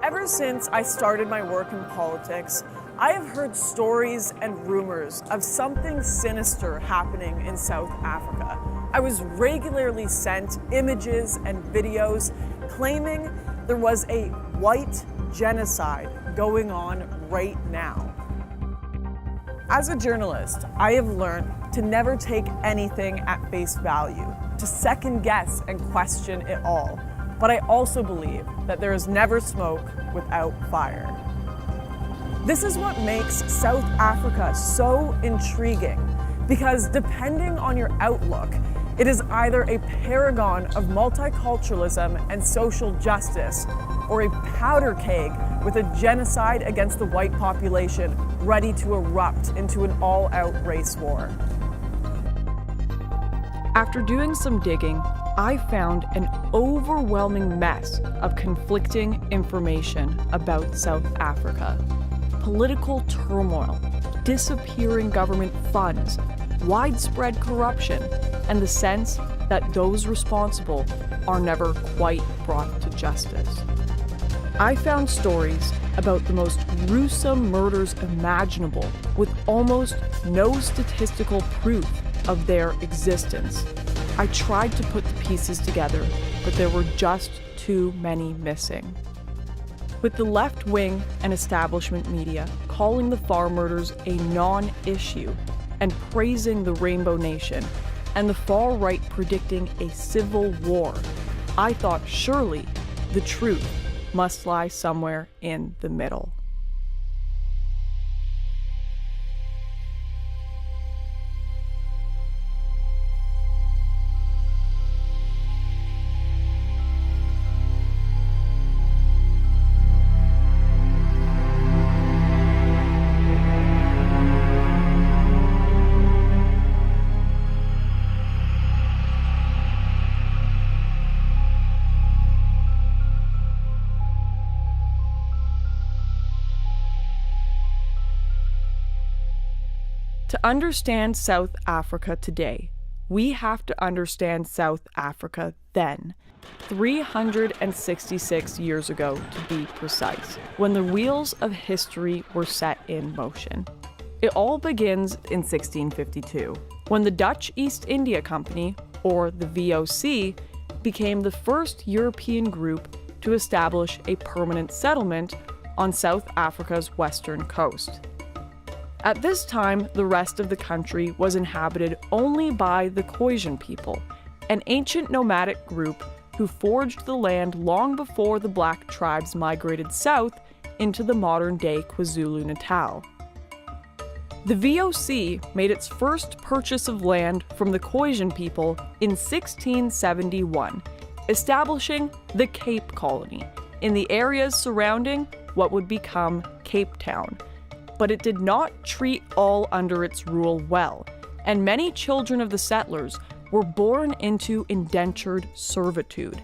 Ever since I started my work in politics, I have heard stories and rumors of something sinister happening in South Africa. I was regularly sent images and videos claiming there was a white genocide going on right now. As a journalist, I have learned to never take anything at face value, to second guess and question it all. But I also believe that there is never smoke without fire. This is what makes South Africa so intriguing, because depending on your outlook, it is either a paragon of multiculturalism and social justice, or a powder keg with a genocide against the white population ready to erupt into an all-out race war. After doing some digging, I found an overwhelming mess of conflicting information about South Africa. Political turmoil, disappearing government funds, widespread corruption, and the sense that those responsible are never quite brought to justice. I found stories about the most gruesome murders imaginable with almost no statistical proof of their existence. I tried to put the pieces together, but there were just too many missing. With the left wing and establishment media calling the farm murders a non-issue and praising the Rainbow Nation, and the far right predicting a civil war, I thought surely the truth must lie somewhere in the middle. To understand South Africa today, we have to understand South Africa then, 366 years ago to be precise, when the wheels of history were set in motion. It all begins in 1652, when the Dutch East India Company, or the VOC, became the first European group to establish a permanent settlement on South Africa's western coast. At this time, the rest of the country was inhabited only by the Khoisan people, an ancient nomadic group who foraged the land long before the black tribes migrated south into the modern-day KwaZulu-Natal. The VOC made its first purchase of land from the Khoisan people in 1671, establishing the Cape Colony in the areas surrounding what would become Cape Town. But it did not treat all under its rule well, and many children of the settlers were born into indentured servitude.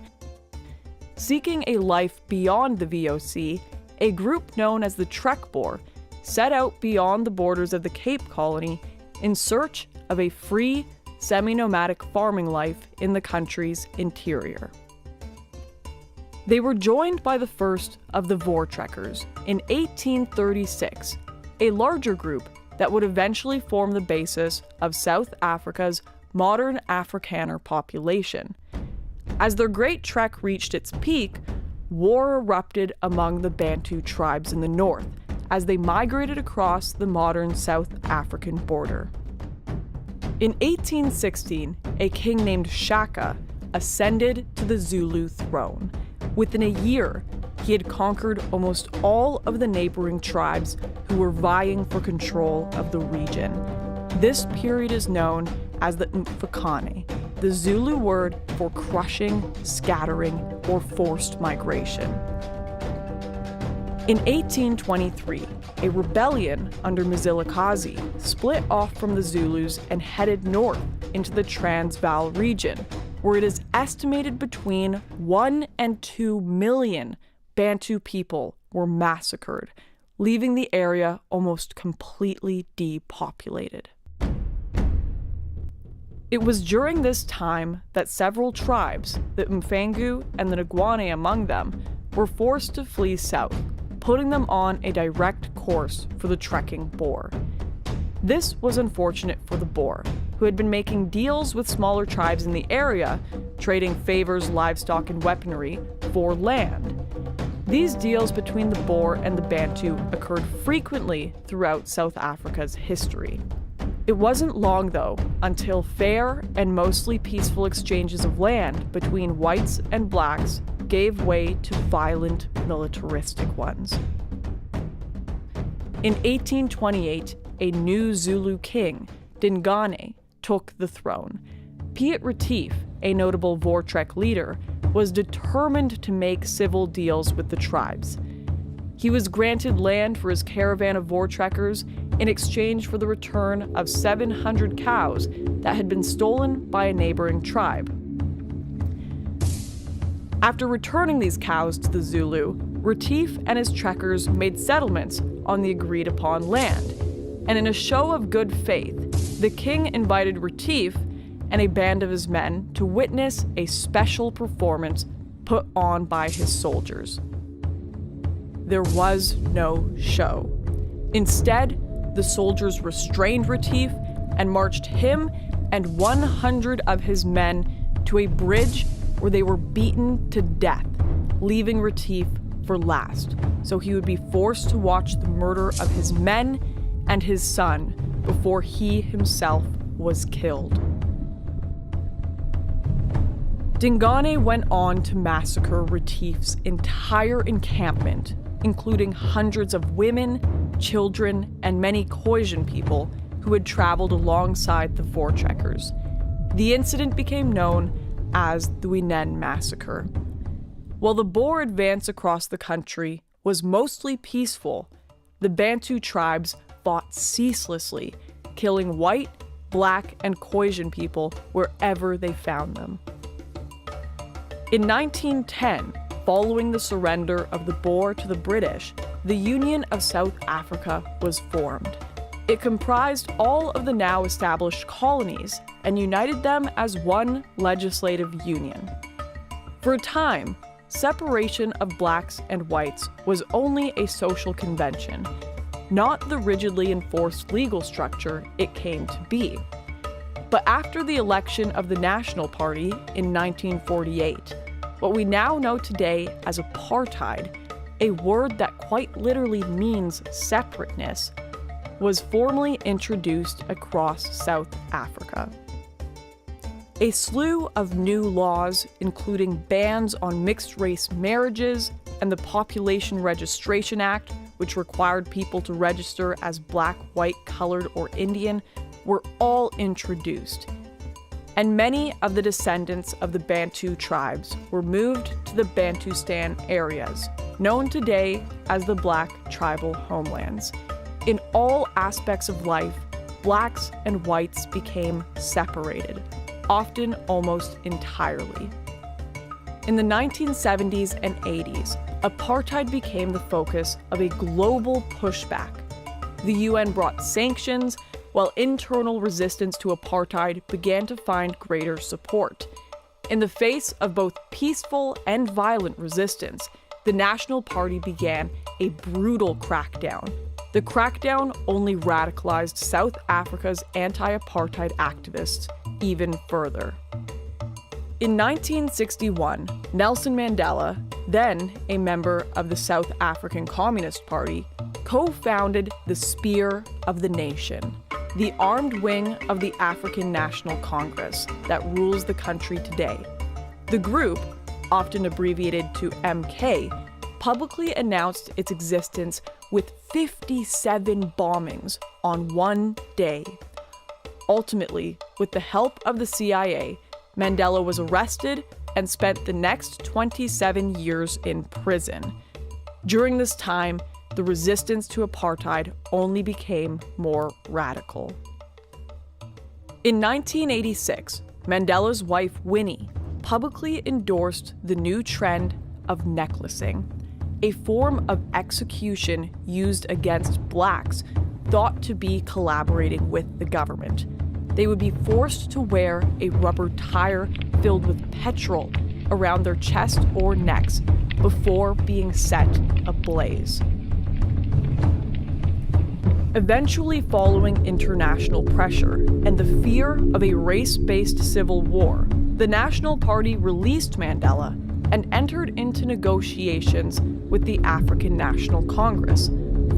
Seeking a life beyond the VOC, a group known as the Trekboer set out beyond the borders of the Cape Colony in search of a free, semi-nomadic farming life in the country's interior. They were joined by the first of the Voortrekkers in 1836, a larger group that would eventually form the basis of South Africa's modern Afrikaner population. As their great trek reached its peak, war erupted among the Bantu tribes in the north as they migrated across the modern South African border. In 1816, a king named Shaka ascended to the Zulu throne. Within a year, he had conquered almost all of the neighboring tribes who were vying for control of the region. This period is known as the Mfecane, the Zulu word for crushing, scattering, or forced migration. In 1823, a rebellion under Mzilikazi split off from the Zulus and headed north into the Transvaal region, where it is estimated between 1 and 2 million Bantu people were massacred, leaving the area almost completely depopulated. It was during this time that several tribes, the Mfengu and the Ngwane among them, were forced to flee south, putting them on a direct course for the trekking Boer. This was unfortunate for the Boer, who had been making deals with smaller tribes in the area, trading favors, livestock, and weaponry for land. These deals between the Boer and the Bantu occurred frequently throughout South Africa's history. It wasn't long, though, until fair and mostly peaceful exchanges of land between whites and blacks gave way to violent, militaristic ones. In 1828, a new Zulu king, Dingane, took the throne. Piet Retief, a notable Voortrek leader, was determined to make civil deals with the tribes. He was granted land for his caravan of Voortrekkers in exchange for the return of 700 cows that had been stolen by a neighboring tribe. After returning these cows to the Zulu, Retief and his trekkers made settlements on the agreed-upon land, and in a show of good faith, the king invited Retief and a band of his men to witness a special performance put on by his soldiers. There was no show. Instead, the soldiers restrained Retief and marched him and 100 of his men to a bridge where they were beaten to death, leaving Retief for last, so he would be forced to watch the murder of his men and his son before he himself was killed. Dingane went on to massacre Retief's entire encampment, including hundreds of women, children, and many Khoisan people who had traveled alongside the Voortrekkers. The incident became known as the Wenen Massacre. While the Boer advance across the country was mostly peaceful, the Bantu tribes fought ceaselessly, killing white, black, and Khoisan people wherever they found them. In 1910, following the surrender of the Boer to the British, the Union of South Africa was formed. It comprised all of the now established colonies and united them as one legislative union. For a time, separation of blacks and whites was only a social convention, not the rigidly enforced legal structure it came to be. But after the election of the National Party in 1948, what we now know today as apartheid, a word that quite literally means separateness, was formally introduced across South Africa. A slew of new laws, including bans on mixed-race marriages and the Population Registration Act, which required people to register as black, white, colored, or Indian, were all introduced. And many of the descendants of the Bantu tribes were moved to the Bantustan areas, known today as the Black Tribal Homelands. In all aspects of life, blacks and whites became separated, often almost entirely. In the 1970s and 80s, apartheid became the focus of a global pushback. The UN brought sanctions, while internal resistance to apartheid began to find greater support. In the face of both peaceful and violent resistance, the National Party began a brutal crackdown. The crackdown only radicalized South Africa's anti-apartheid activists even further. In 1961, Nelson Mandela, then a member of the South African Communist Party, co-founded the Spear of the Nation, the armed wing of the African National Congress that rules the country today. The group, often abbreviated to MK, publicly announced its existence with 57 bombings on one day. Ultimately, with the help of the CIA, Mandela was arrested and spent the next 27 years in prison. During this time, the resistance to apartheid only became more radical. In 1986, Mandela's wife Winnie publicly endorsed the new trend of necklacing, a form of execution used against blacks thought to be collaborating with the government. They would be forced to wear a rubber tire filled with petrol around their chest or necks before being set ablaze. Eventually, following international pressure and the fear of a race-based civil war, the National Party released Mandela and entered into negotiations with the African National Congress,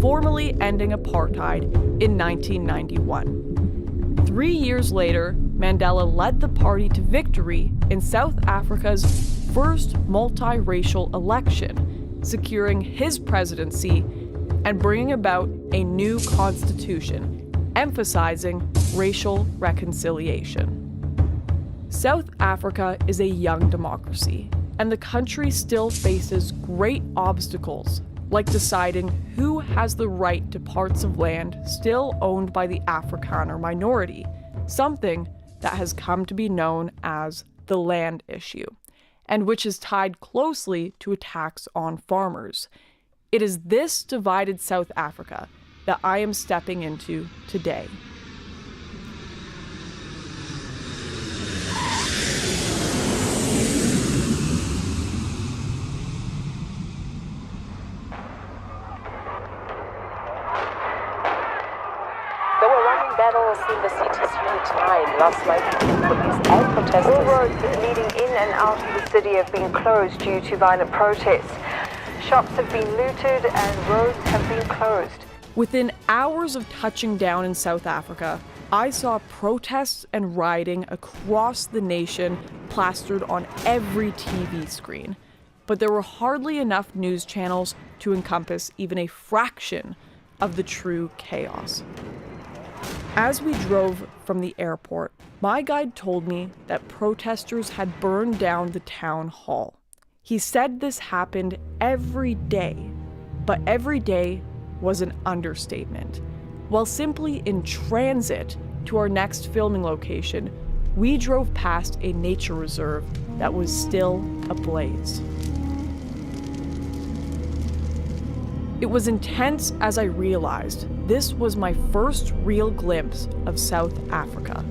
formally ending apartheid in 1991. 3 years later, Mandela led the party to victory in South Africa's first multiracial election, securing his presidency and bringing about a new constitution, emphasizing racial reconciliation. South Africa is a young democracy, and the country still faces great obstacles, like deciding who has the right to parts of land still owned by the Afrikaner minority, something that has come to be known as the land issue, and which is tied closely to attacks on farmers. It is this divided South Africa that I am stepping into today. There were running battles in the city's Unit 9 last night between police and protesters. All roads leading in and out of the city have been closed due to violent protests. Shops have been looted and roads have been closed. Within hours of touching down in South Africa, I saw protests and rioting across the nation plastered on every TV screen. But there were hardly enough news channels to encompass even a fraction of the true chaos. As we drove from the airport, my guide told me that protesters had burned down the town hall. He said this happened every day, but every day was an understatement. While simply in transit to our next filming location, we drove past a nature reserve that was still ablaze. It was intense as I realized this was my first real glimpse of South Africa.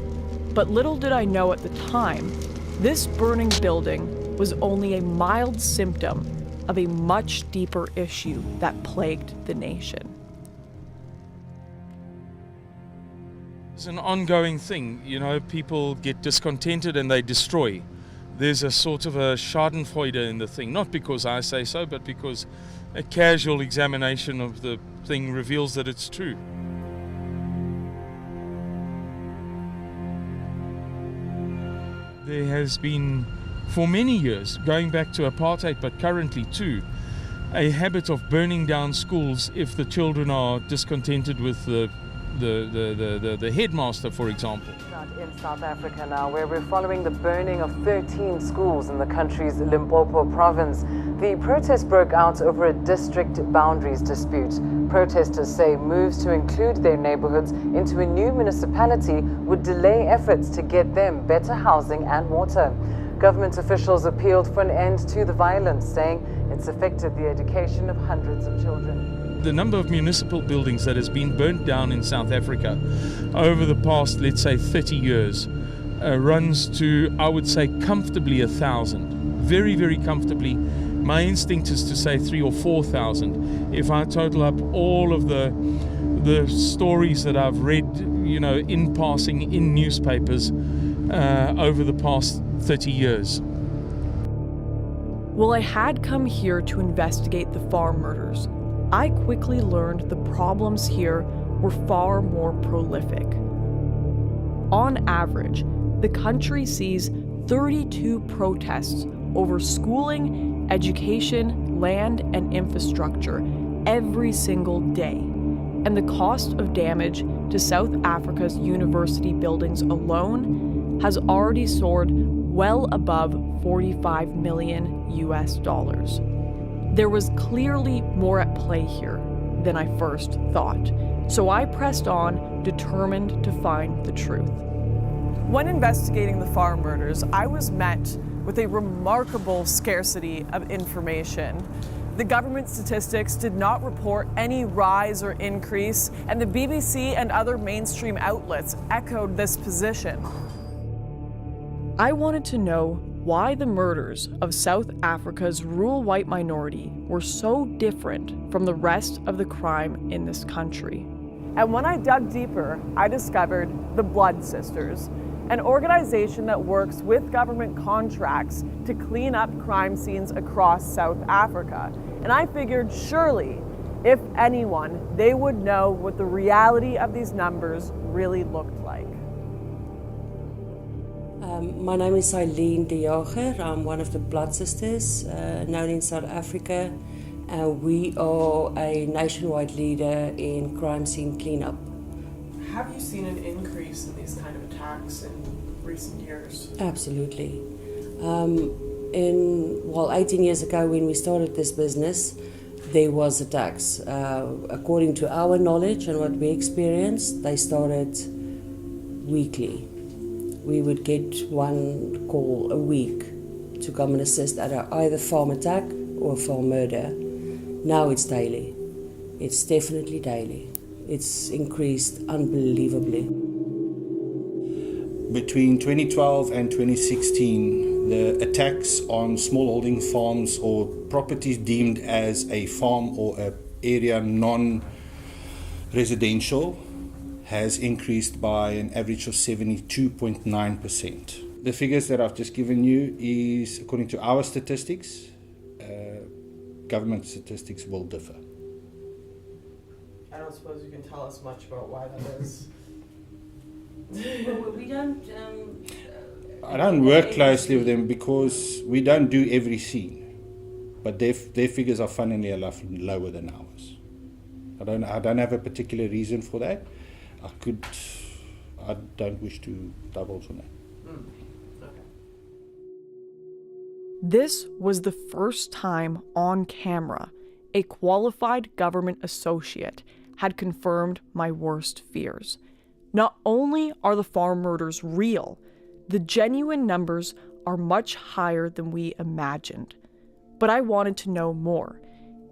But little did I know at the time, this burning building was only a mild symptom of a much deeper issue that plagued the nation. It's an ongoing thing, people get discontented and they destroy. There's a sort of a schadenfreude in the thing, not because I say so, but because a casual examination of the thing reveals that it's true. There has been, for many years, going back to apartheid, but currently too, a habit of burning down schools if the children are discontented with the headmaster, for example. In South Africa now, where we're following the burning of 13 schools in the country's Limpopo province. The protest broke out over a district boundaries dispute. Protesters say moves to include their neighborhoods into a new municipality would delay efforts to get them better housing and water. Government officials appealed for an end to the violence, saying it's affected the education of hundreds of children. The number of municipal buildings that has been burnt down in South Africa over the past, let's say, 30 years runs to, I would say, comfortably 1,000. Very, very comfortably. My instinct is to say 3,000 or 4,000. If I total up all of the stories that I've read, in passing in newspapers over the past 30 years. While I had come here to investigate the farm murders, I quickly learned the problems here were far more prolific. On average, the country sees 32 protests over schooling, education, land, and infrastructure every single day. And the cost of damage to South Africa's university buildings alone has already soared well above $45 million. There was clearly more at play here than I first thought, so I pressed on, determined to find the truth. When investigating the farm murders, I was met with a remarkable scarcity of information. The government statistics did not report any rise or increase, and the BBC and other mainstream outlets echoed this position. I wanted to know why the murders of South Africa's rural white minority were so different from the rest of the crime in this country. And when I dug deeper, I discovered the Blood Sisters, an organization that works with government contracts to clean up crime scenes across South Africa. And I figured surely, if anyone, they would know what the reality of these numbers really looked like. My name is Eileen de Jager. I'm one of the Blood Sisters, known in South Africa. We are a nationwide leader in crime scene cleanup. Have you seen an increase in these kind of attacks in recent years? Absolutely. 18 years ago when we started this business, there was attacks. According to our knowledge and what we experienced, they started weekly. We would get one call a week to come and assist at either farm attack or farm murder. Now it's daily. It's definitely daily. It's increased unbelievably. Between 2012 and 2016, the attacks on smallholding farms or properties deemed as a farm or an area non-residential has increased by an average of 72.9%. The figures that I've just given you is according to our statistics. Government statistics will differ. I don't suppose you can tell us much about why that is. We don't... I don't work closely with them because we don't do every scene, but their figures are funnily enough lower than ours. I don't have a particular reason for that. I don't wish to divulge on that. Okay. This was the first time on camera a qualified government associate had confirmed my worst fears. Not only are the farm murders real, the genuine numbers are much higher than we imagined. But I wanted to know more.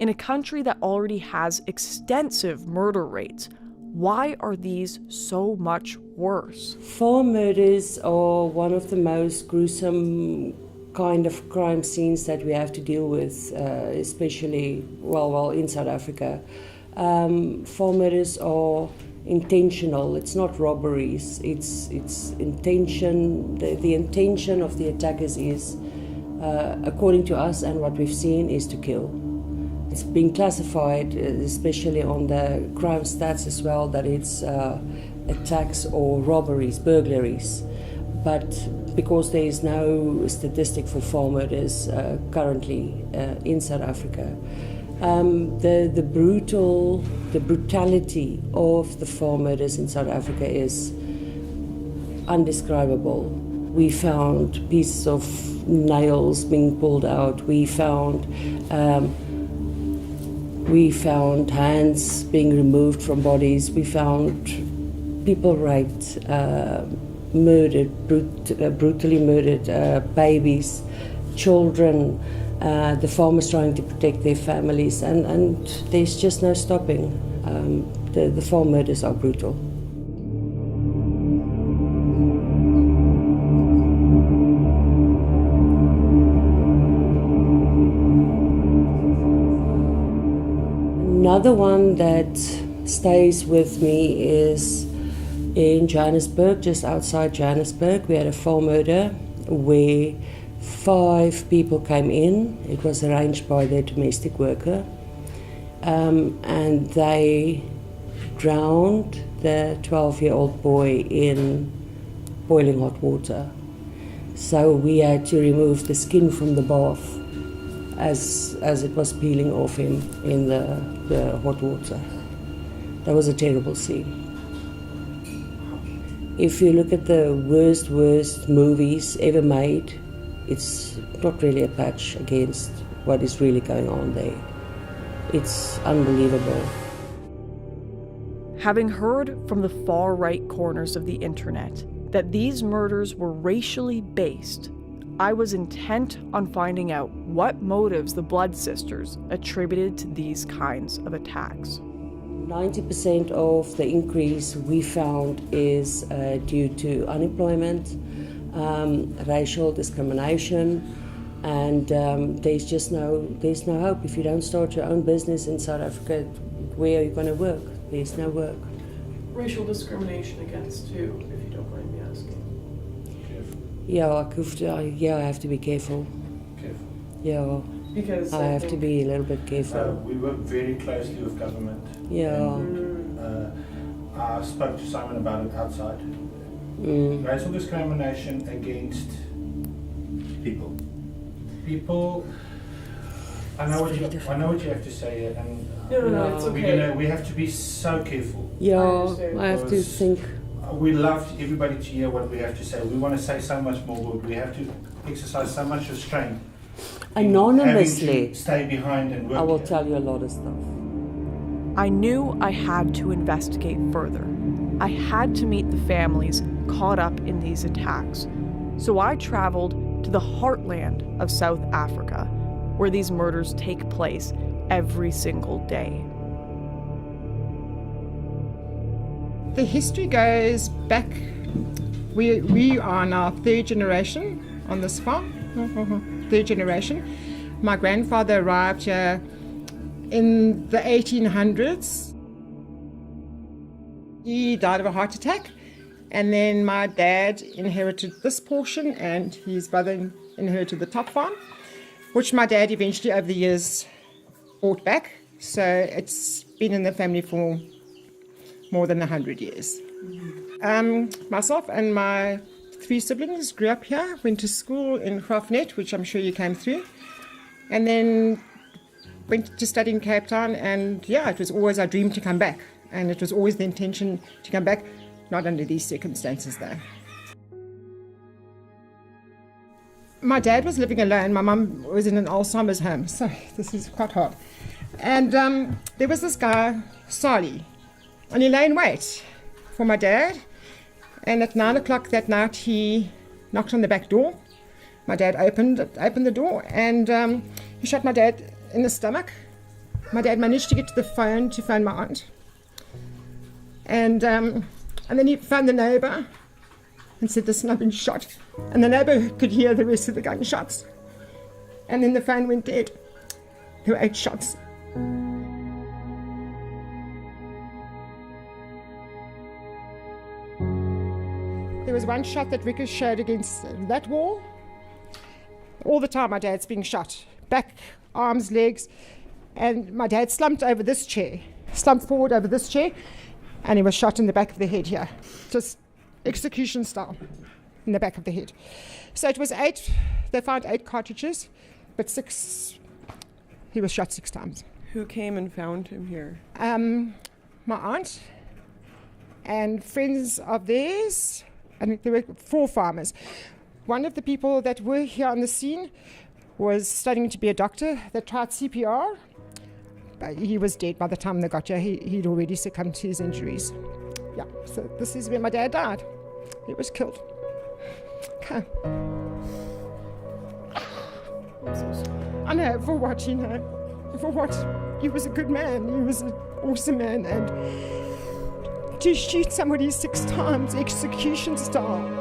In a country that already has extensive murder rates, why are these so much worse? Farm murders are one of the most gruesome kind of crime scenes that we have to deal with, especially, in South Africa. Farm murders are intentional. It's not robberies. It's intention. The intention of the attackers is, according to us and what we've seen, is to kill. It's been classified, especially on the crime stats as well, that it's attacks or robberies, burglaries. But because there is no statistic for farm murders currently in South Africa, the brutality of the farm murders in South Africa is undescribable. We found pieces of nails being pulled out. We found hands being removed from bodies. We found people raped, murdered, brutally murdered, babies, children. The farmers trying to protect their families, and there's just no stopping. The farm murders are brutal. Another one that stays with me is in Johannesburg, just outside Johannesburg. We had a farm murder where 5 people came in. It was arranged by their domestic worker, and they drowned the 12-year-old boy in boiling hot water. So we had to remove the skin from the bath as it was peeling off him in the hot water. That was a terrible scene. If you look at the worst movies ever made, it's not really a patch against what is really going on there. It's unbelievable. Having heard from the far-right corners of the internet that these murders were racially based, I was intent on finding out what motives the Blood Sisters attributed to these kinds of attacks. 90% of the increase we found is due to unemployment, racial discrimination, and there's no hope. If you don't start your own business in South Africa, where are you going to work? There's no work. Racial discrimination against who, if you don't mind me asking? Yeah, I have to be careful. Careful. Yeah, Because I have to be a little bit careful. We work very closely with government. Yeah. I spoke to Simon about it outside. Racial discrimination against people. People. I know what you have to say, and No, it's okay. we have to be so careful. Yeah, I have to Because think. We love everybody to hear what we have to say. We want to say so much more, but we have to exercise so much restraint. in Anonymously, having to stay behind and work. I will here. tell you a lot of stuff. I knew I had to investigate further. I had to meet the families caught up in these attacks. So I traveled to the heartland of South Africa, where these murders take place every single day. The history goes back, we are now third generation on this farm, third generation. My grandfather arrived here in the 1800s. He died of a heart attack, and then my dad inherited this portion and his brother inherited the top farm, which my dad eventually over the years bought back. So it's been in the family for more than 100 years. Myself and my 3 siblings grew up here, went to school in Graafnet, which I'm sure you came through, and then went to study in Cape Town, and yeah, it was always our dream to come back, and it was always the intention to come back, not under these circumstances though. My dad was living alone, my mum was in an Alzheimer's home, so this is quite hard. And there was this guy, Sali, and he lay in wait for my dad. And at 9 o'clock that night, he knocked on the back door. My dad opened the door, and he shot my dad in the stomach. My dad managed to get to the phone to phone my aunt. And then he phoned the neighbour and said, "Listen, I've been shot." And the neighbour could hear the rest of the gunshots. And then the phone went dead. There were 8 shots. There was one shot that ricocheted against that wall. All the time my dad's being shot. Back, arms, legs. And my dad slumped over this chair. Slumped forward over this chair. And he was shot in the back of the head here. Just execution style. In the back of the head. So it was 8. They found 8 cartridges. But 6... He was shot 6 times. Who came and found him here? My aunt. And friends of theirs. And there were 4 farmers. One of the people that were here on the scene was studying to be a doctor. They tried CPR, but he was dead by the time they got here. He'd already succumbed to his injuries. Yeah, so this is where my dad died. He was killed. Okay. I know, for what, you know. For what? He was a good man. He was an awesome man. And to shoot somebody 6 times, execution style.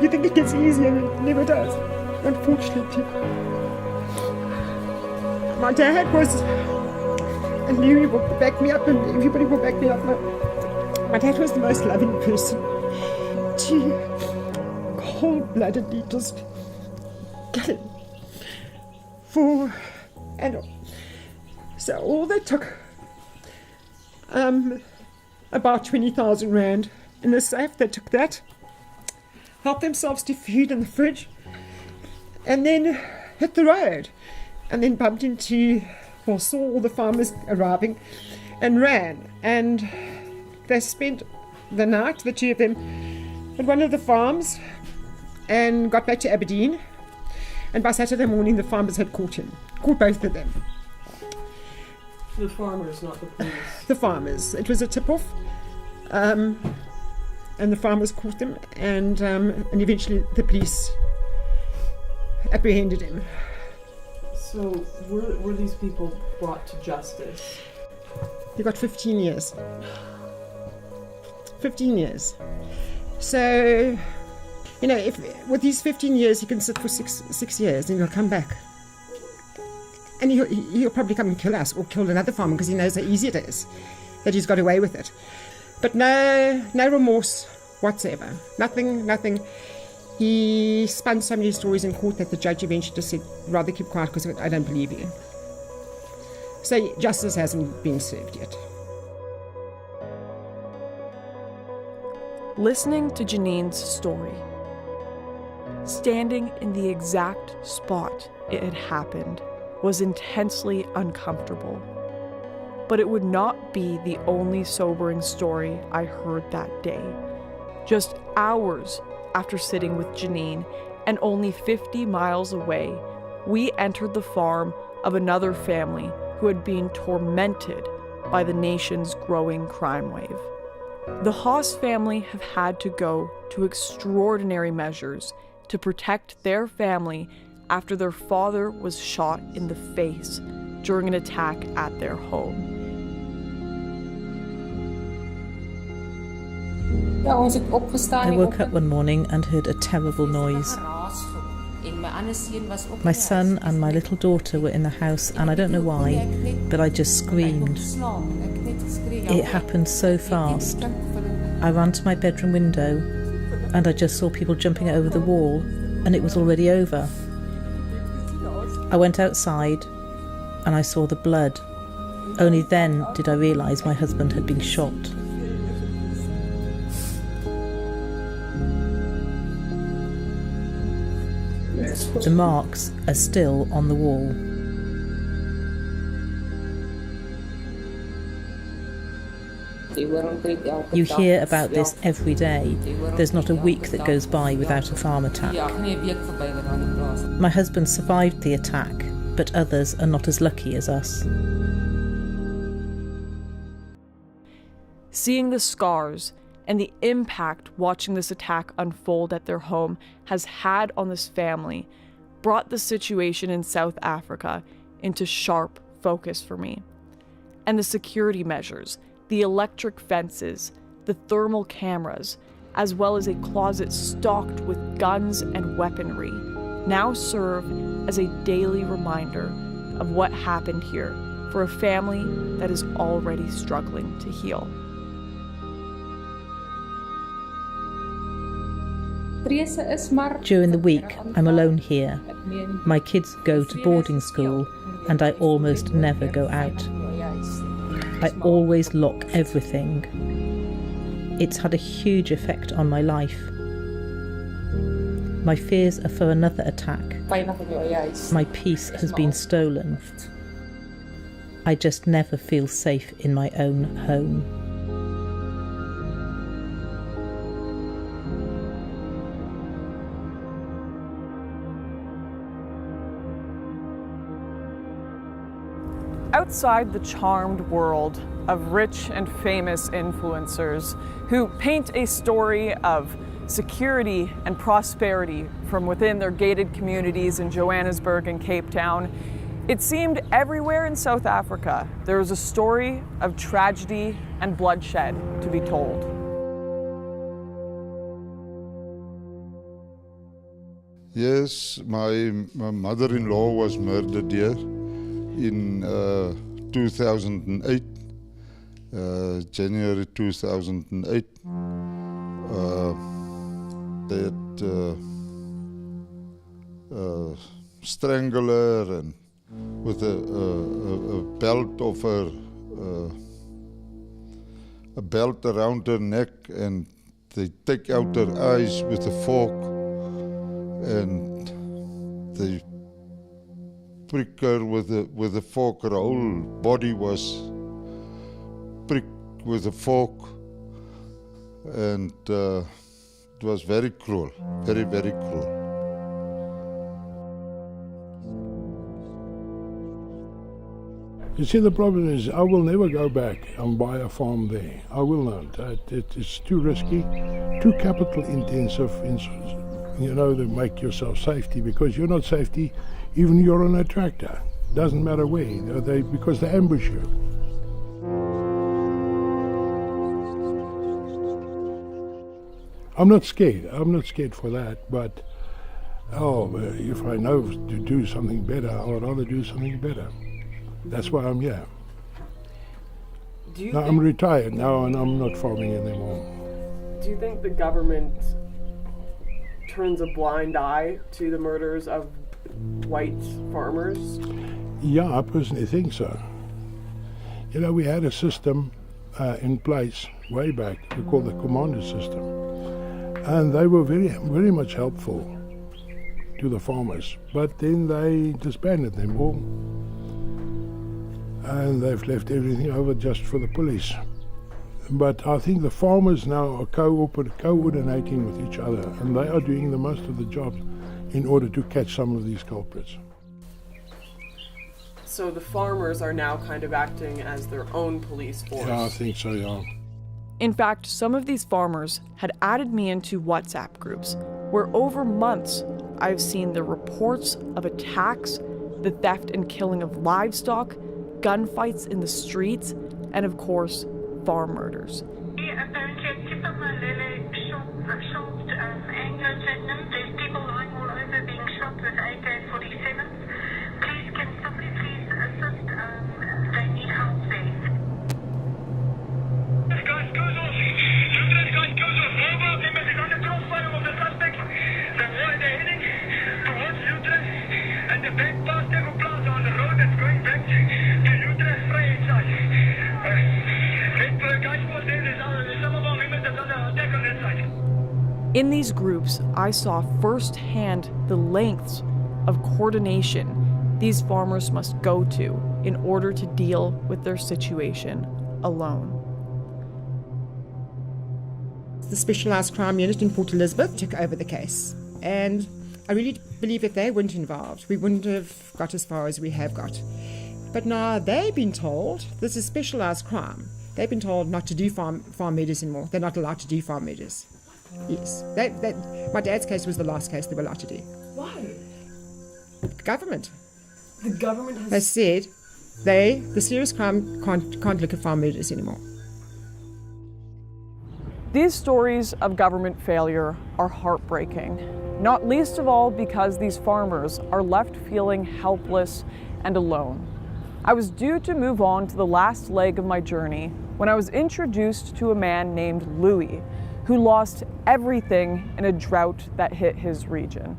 You think it gets easier, and it never does, unfortunately. My dad was, and Louis will back me up, and everybody will back me up. My dad was the most loving person. Cold-bloodedly just gutted for, and so all they took about 20,000 rand in the safe. They took that, helped themselves to food in the fridge, and then hit the road, and then bumped into, or saw all the farmers arriving, and ran. And they spent the night, the 2 of them, at one of the farms, and got back to Aberdeen. And by Saturday morning, the farmers had caught both of them. The farmers, not the police. The farmers. It was a tip-off. and the farmers caught them, and eventually the police apprehended him. So were these people brought to justice? He got 15 years. 15 years. So, you know, if with these 15 years he can sit for six years and he'll come back. And he'll probably come and kill us or kill another farmer because he knows how easy it is, that he's got away with it. But no remorse whatsoever. Nothing. He spun so many stories in court that the judge eventually just said, rather keep quiet because I don't believe you. So justice hasn't been served yet. Listening to Janine's story, standing in the exact spot it had happened, was intensely uncomfortable. But it would not be the only sobering story I heard that day. Just hours after sitting with Janine, and only 50 miles away, we entered the farm of another family who had been tormented by the nation's growing crime wave. The Haas family have had to go to extraordinary measures to protect their family after their father was shot in the face during an attack at their home. I woke up one morning and heard a terrible noise. My son and my little daughter were in the house, and I don't know why, but I just screamed. It happened so fast. I ran to my bedroom window and I just saw people jumping over the wall, and it was already over. I went outside and I saw the blood. Only then did I realise my husband had been shot. The marks are still on the wall. You hear about this every day. There's not a week that goes by without a farm attack. My husband survived the attack, but others are not as lucky as us. Seeing the scars and the impact watching this attack unfold at their home has had on this family brought the situation in South Africa into sharp focus for me. And the security measures, the electric fences, the thermal cameras, as well as a closet stocked with guns and weaponry, now serve as a daily reminder of what happened here for a family that is already struggling to heal. During the week, I'm alone here. My kids go to boarding school, and I almost never go out. I always lock everything. It's had a huge effect on my life. My fears are for another attack. My peace has been stolen. I just never feel safe in my own home. Outside the charmed world of rich and famous influencers who paint a story of security and prosperity from within their gated communities in Johannesburg and Cape Town, it seemed everywhere in South Africa there was a story of tragedy and bloodshed to be told. Yes, my mother-in-law was murdered here in 2008, January 2008. They had strangled her and with a belt of her, a belt around her neck, and they take out her eyes with a fork, and they prick her with a fork. Her whole body was pricked with a fork, and it was very cruel, very, very cruel. You see, the problem is I will never go back and buy a farm there. I will not. It's too risky, too capital intensive, to make yourself safety, because you're not safety even you're on a tractor. Doesn't matter where, because they ambush you. I'm not scared. I'm not scared for that, but if I know to do something better, I would rather do something better. That's why I'm here. I'm retired now and I'm not farming anymore. Do you think the government turns a blind eye to the murders of white farmers? Yeah, I personally think so. We had a system in place way back, we call the commando system, and they were very, very much helpful to the farmers, but then they disbanded them all, and they've left everything over just for the police. But I think the farmers now are coordinating with each other, and they are doing the most of the jobs in order to catch some of these culprits. So the farmers are now kind of acting as their own police force. Yeah, I think so, yeah. In fact, some of these farmers had added me into WhatsApp groups where over months I've seen the reports of attacks, the theft and killing of livestock, gunfights in the streets, and of course, farm murders. There's people lying all over being shot with AK-47s. Please, can somebody please assist? They need help there. This guy goes off. Lieutenant guy goes off. Mobile team is on the crossfire of the suspect. They're heading towards Utrecht and the back past Evo Plaza on the road that's going back to Utrecht Vrijheid side. Some of our members are under attack on that side. In these groups, I saw firsthand the lengths of coordination these farmers must go to in order to deal with their situation alone. The Specialised Crime Unit in Port Elizabeth took over the case, and I really believe if they weren't involved, we wouldn't have got as far as we have got. But now they've been told, this is specialised crime, they've been told not to do farm murders anymore. They're not allowed to do farm murders. Yes. My dad's case was the last case they were allowed to do. Why? The government. The government has... They said the serious crime can't look at farm murders anymore. These stories of government failure are heartbreaking, not least of all because these farmers are left feeling helpless and alone. I was due to move on to the last leg of my journey when I was introduced to a man named Louis, who lost everything in a drought that hit his region.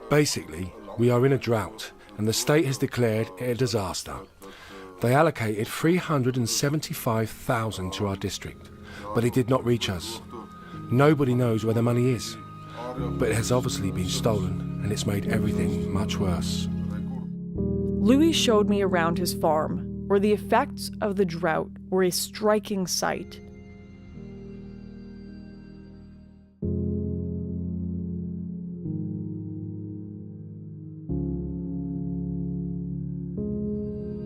Basically, we are in a drought, and the state has declared it a disaster. They allocated 375,000 to our district, but it did not reach us. Nobody knows where the money is, but it has obviously been stolen, and it's made everything much worse. Louis showed me around his farm, where the effects of the drought were a striking sight.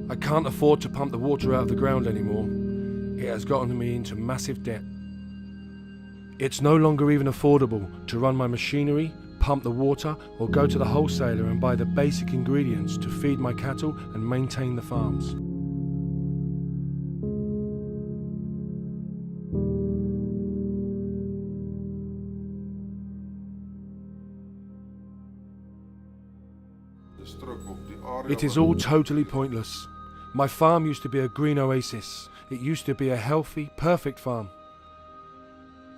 I can't afford to pump the water out of the ground anymore. It has gotten me into massive debt. It's no longer even affordable to run my machinery, pump the water, or go to the wholesaler and buy the basic ingredients to feed my cattle and maintain the farms. It is all totally pointless. My farm used to be a green oasis. It used to be a healthy, perfect farm.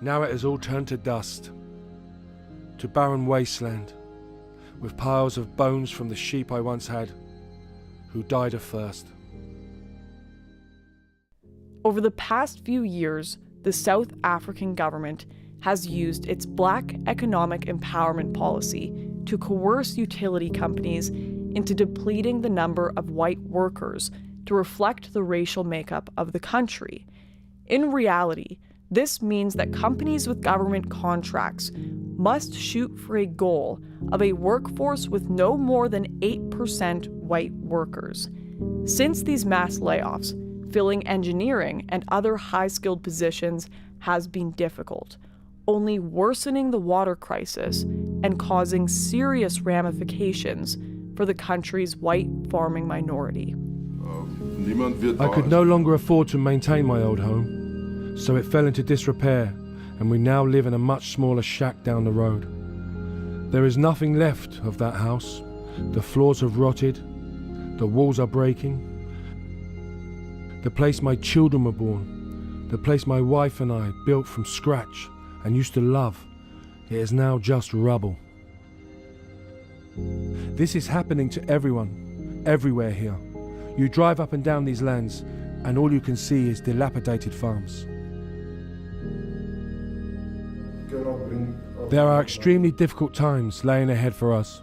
Now it has all turned to dust, to barren wasteland, with piles of bones from the sheep I once had, who died of thirst. Over the past few years, the South African government has used its Black economic empowerment policy to coerce utility companies into depleting the number of white workers to reflect the racial makeup of the country. In reality, this means that companies with government contracts must shoot for a goal of a workforce with no more than 8% white workers. Since these mass layoffs, filling engineering and other high-skilled positions has been difficult, only worsening the water crisis and causing serious ramifications for the country's white farming minority. I could no longer afford to maintain my old home, so it fell into disrepair, and we now live in a much smaller shack down the road. There is nothing left of that house. The floors have rotted, the walls are breaking. The place my children were born, the place my wife and I built from scratch and used to love, it is now just rubble. This is happening to everyone, everywhere here. You drive up and down these lands, and all you can see is dilapidated farms. There are extremely difficult times laying ahead for us.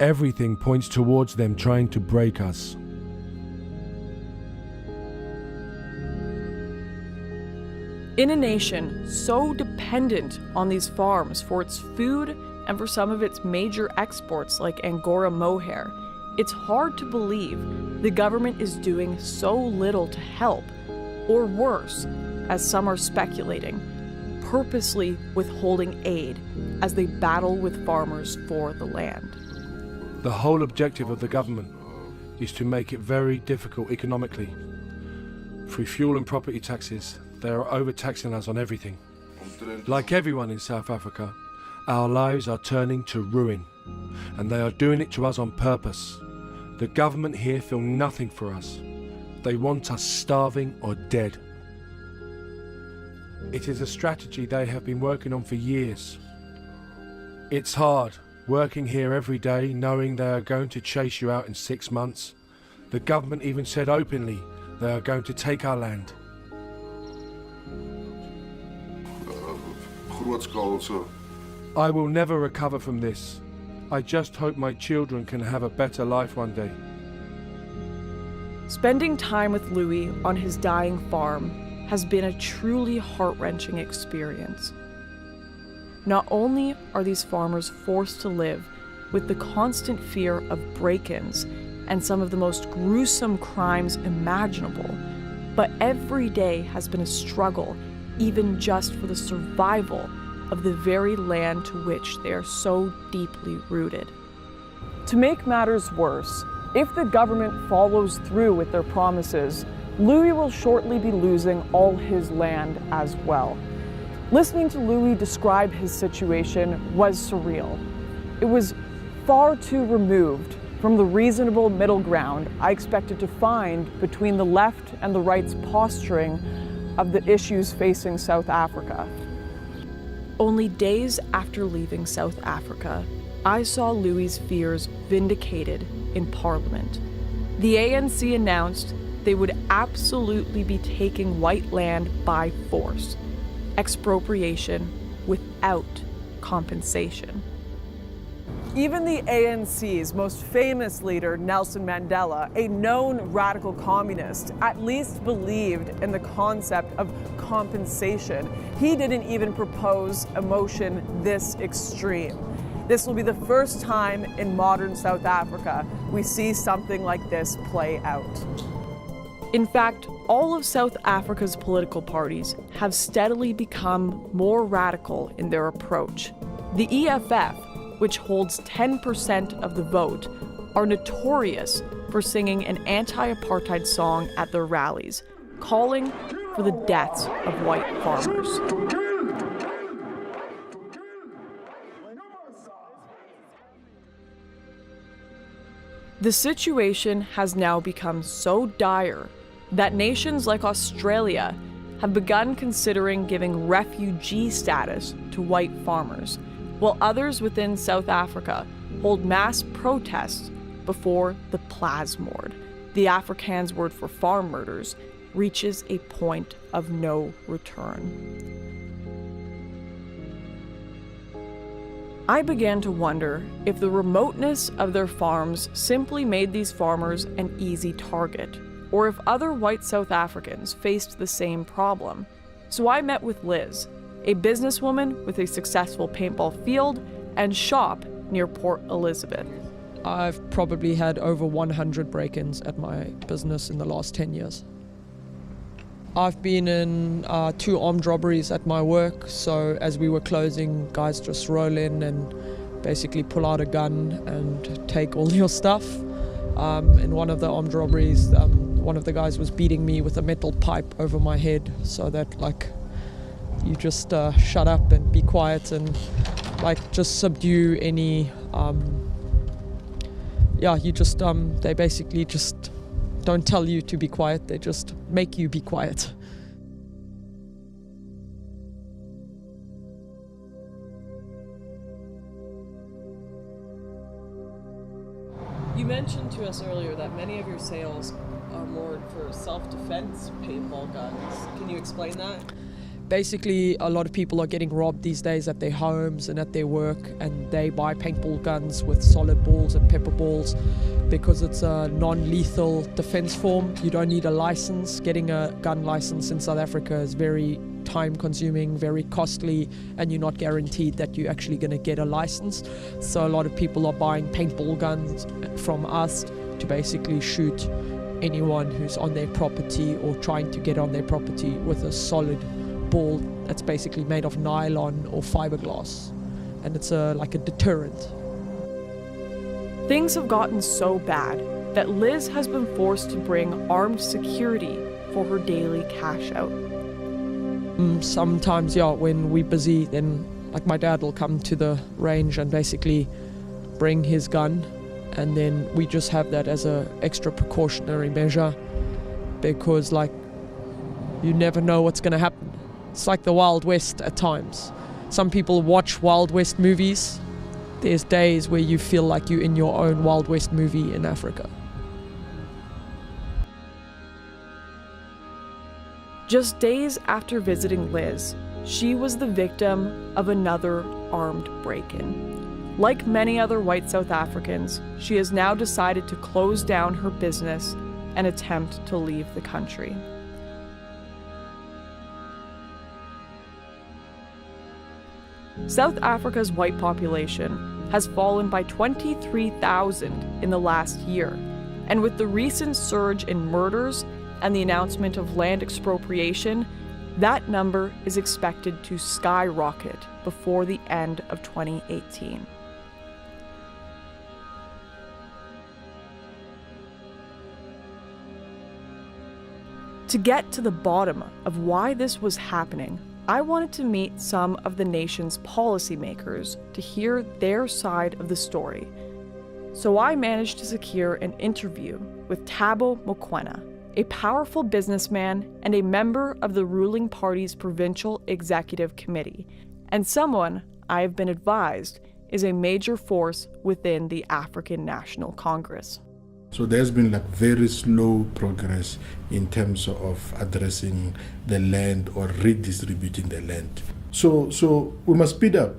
Everything points towards them trying to break us. In a nation so dependent on these farms for its food and for some of its major exports like Angora mohair, it's hard to believe the government is doing so little to help, or worse, as some are speculating, purposely withholding aid as they battle with farmers for the land. The whole objective of the government is to make it very difficult economically. Through fuel and property taxes, they are overtaxing us on everything. Like everyone in South Africa, our lives are turning to ruin, and they are doing it to us on purpose. The government here feel nothing for us. They want us starving or dead. It is a strategy they have been working on for years. It's hard, working here every day, knowing they are going to chase you out in 6 months. The government even said openly they are going to take our land. I will never recover from this. I just hope my children can have a better life one day. Spending time with Louis on his dying farm has been a truly heart-wrenching experience. Not only are these farmers forced to live with the constant fear of break-ins and some of the most gruesome crimes imaginable, but every day has been a struggle even just for the survival of the very land to which they are so deeply rooted. To make matters worse, if the government follows through with their promises, Louis will shortly be losing all his land as well. Listening to Louis describe his situation was surreal. It was far too removed from the reasonable middle ground I expected to find between the left and the right's posturing of the issues facing South Africa. Only days after leaving South Africa, I saw Louis' fears vindicated in Parliament. The ANC announced they would absolutely be taking white land by force, expropriation without compensation. Even the ANC's most famous leader, Nelson Mandela, a known radical communist, at least believed in the concept of compensation. He didn't even propose a motion this extreme. This will be the first time in modern South Africa we see something like this play out. In fact, all of South Africa's political parties have steadily become more radical in their approach. The EFF, which holds 10% of the vote, are notorious for singing an anti-apartheid song at their rallies, calling for the deaths of white farmers. The situation has now become so dire that nations like Australia have begun considering giving refugee status to white farmers, while others within South Africa hold mass protests before the plasmoord, the Afrikaans word for farm murders, reaches a point of no return. I began to wonder if the remoteness of their farms simply made these farmers an easy target, or if other white South Africans faced the same problem. So I met with Liz, a businesswoman with a successful paintball field and shop near Port Elizabeth. I've probably had over 100 break-ins at my business in the last 10 years. I've been in 2 armed robberies at my work, so as we were closing, guys just roll in and basically pull out a gun and take all your stuff. In one of the armed robberies, one of the guys was beating me with a metal pipe over my head, so that you just shut up and be quiet and just subdue any they basically just don't tell you to be quiet, they just make you be quiet. You mentioned to us earlier that many of your sales are more for self-defense paintball guns. Can you explain that? Basically, a lot of people are getting robbed these days at their homes and at their work, and they buy paintball guns with solid balls and pepper balls because it's a non-lethal defense form. You don't need a license. Getting a gun license in South Africa is very time-consuming, very costly, and you're not guaranteed that you're actually going to get a license. So a lot of people are buying paintball guns from us to basically shoot anyone who's on their property or trying to get on their property with a solid ball that's basically made of nylon or fiberglass, and it's like a deterrent. Things have gotten so bad that Liz has been forced to bring armed security for her daily cash out. Sometimes, when we're busy, then my dad will come to the range and basically bring his gun, and then we just have that as a extra precautionary measure because you never know what's going to happen. It's like the Wild West at times. Some people watch Wild West movies. There's days where you feel like you're in your own Wild West movie in Africa. Just days after visiting Liz, she was the victim of another armed break-in. Like many other white South Africans, she has now decided to close down her business and attempt to leave the country. South Africa's white population has fallen by 23,000 in the last year, and with the recent surge in murders and the announcement of land expropriation, that number is expected to skyrocket before the end of 2018. To get to the bottom of why this was happening, I wanted to meet some of the nation's policymakers to hear their side of the story. So I managed to secure an interview with Thabo Mokoena, a powerful businessman and a member of the ruling party's provincial executive committee, and someone I have been advised is a major force within the African National Congress. So there's been very slow progress in terms of addressing the land or redistributing the land. So we must speed up.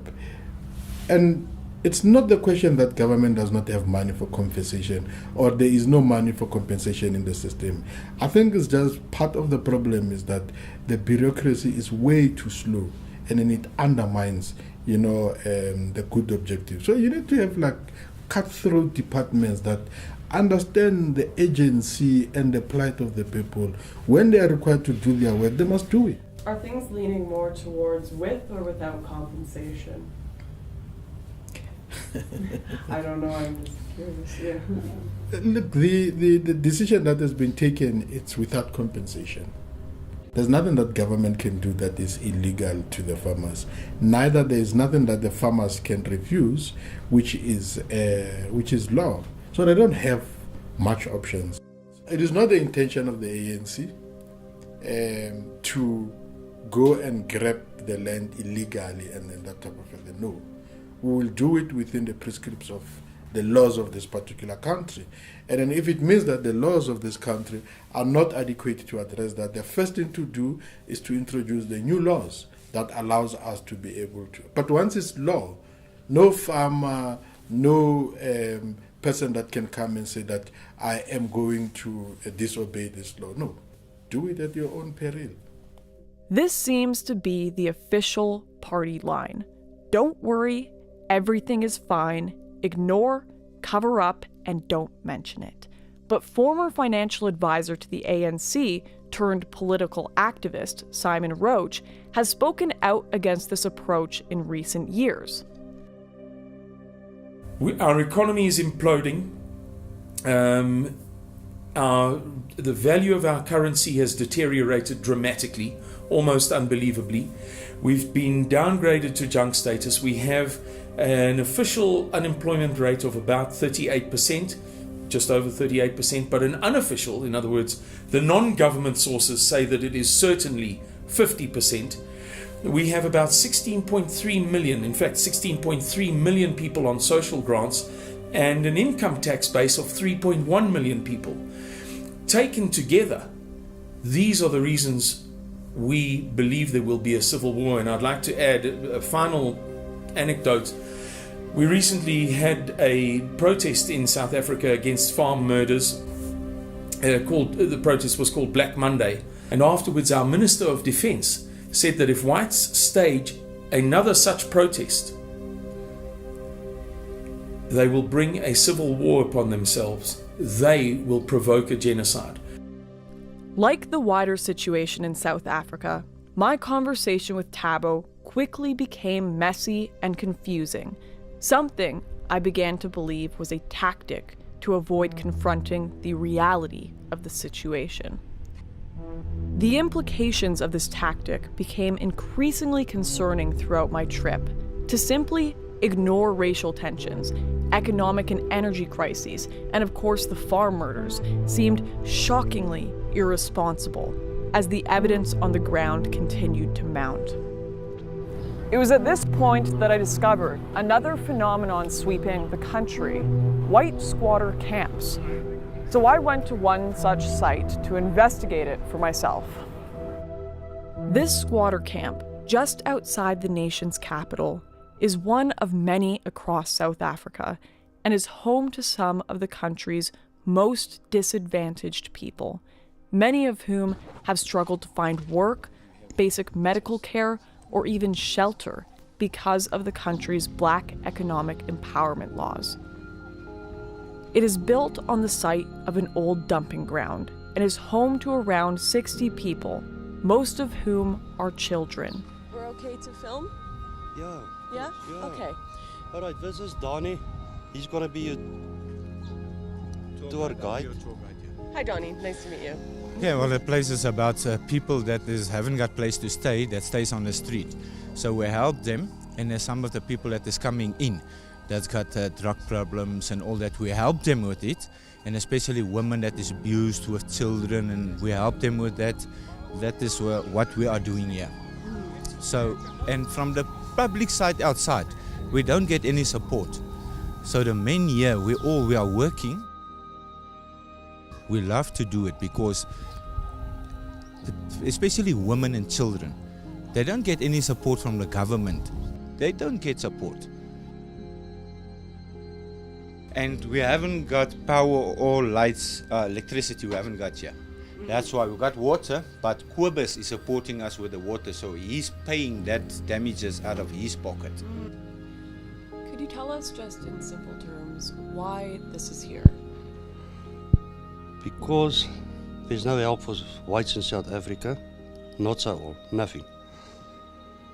And it's not the question that government does not have money for compensation or there is no money for compensation in the system. I think it's just part of the problem is that the bureaucracy is way too slow and then it undermines, the good objective. So you need to have cutthroat departments that understand the agency and the plight of the people. When they are required to do their work, they must do it. Are things leaning more towards with or without compensation? I don't know, I'm just curious. Yeah. Look, the decision that has been taken, it's without compensation. There's nothing that government can do that is illegal to the farmers. Neither there is nothing that the farmers can refuse, which is law. So they don't have much options. It is not the intention of the ANC to go and grab the land illegally and then that type of thing. No. We will do it within the prescripts of the laws of this particular country. And then if it means that the laws of this country are not adequate to address that, the first thing to do is to introduce the new laws that allows us to be able to. But once it's law, no farmer, no person that can come and say that I am going to disobey this law. No, do it at your own peril. This seems to be the official party line. Don't worry, everything is fine. Ignore, cover up, and don't mention it. But former financial advisor to the ANC turned political activist Simon Roach has spoken out against this approach in recent years. Our economy is imploding. The value of our currency has deteriorated dramatically, almost unbelievably. We've been downgraded to junk status. We have an official unemployment rate of about 38%, just over 38%, but an unofficial, in other words, the non-government sources say that it is certainly 50%. We have about 16.3 million, in fact 16.3 million people on social grants and an income tax base of 3.1 million people. Taken together, these are the reasons we believe there will be a civil war. And I'd like to add a final anecdote. We recently had a protest in South Africa against farm murders. The protest was called Black Monday. And afterwards, our Minister of Defence said that if whites stage another such protest, they will bring a civil war upon themselves. They will provoke a genocide. Like the wider situation in South Africa, my conversation with Thabo quickly became messy and confusing, something I began to believe was a tactic to avoid confronting the reality of the situation. The implications of this tactic became increasingly concerning throughout my trip. To simply ignore racial tensions, economic and energy crises, and of course the farm murders seemed shockingly irresponsible as the evidence on the ground continued to mount. It was at this point that I discovered another phenomenon sweeping the country: white squatter camps. So I went to one such site to investigate it for myself. This squatter camp, just outside the nation's capital, is one of many across South Africa and is home to some of the country's most disadvantaged people, many of whom have struggled to find work, basic medical care, or even shelter because of the country's black economic empowerment laws. It is built on the site of an old dumping ground and is home to around 60 people, most of whom are children. We're okay to film? Yeah. Yeah? Okay. All right, this is Donnie. He's going to be your tour guide. Hi, Donnie. Nice to meet you. Yeah, well, the place is about people that haven't got place to stay, that stays on the street. So we help them, and there's some of the people that is coming in that's got drug problems and all that. We help them with it, and especially women that is abused with children, and we help them with that. That is what we are doing here. So, and from the public side outside, we don't get any support. So the men here, we are working. We love to do it because, especially women and children, they don't get any support from the government. They don't get support. And we haven't got power or lights, electricity we haven't got here. That's why we got water, but Cobus is supporting us with the water, so he's paying that damages out of his pocket. Could you tell us just in simple terms why this is here? Because there's no help for whites in South Africa, not so all, nothing.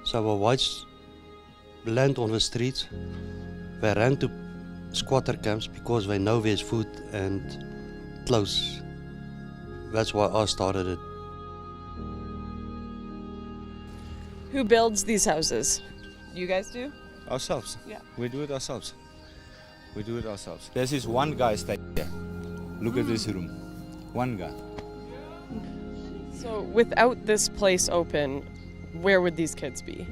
So our whites land on the streets, they ran to squatter camps because they know there's food and clothes. That's why I started it. Who builds these houses? You guys do? Ourselves. Yeah. We do it ourselves. We do it ourselves. There's this one guy staying here. Look at this room. One guy. So without this place open, where would these kids be?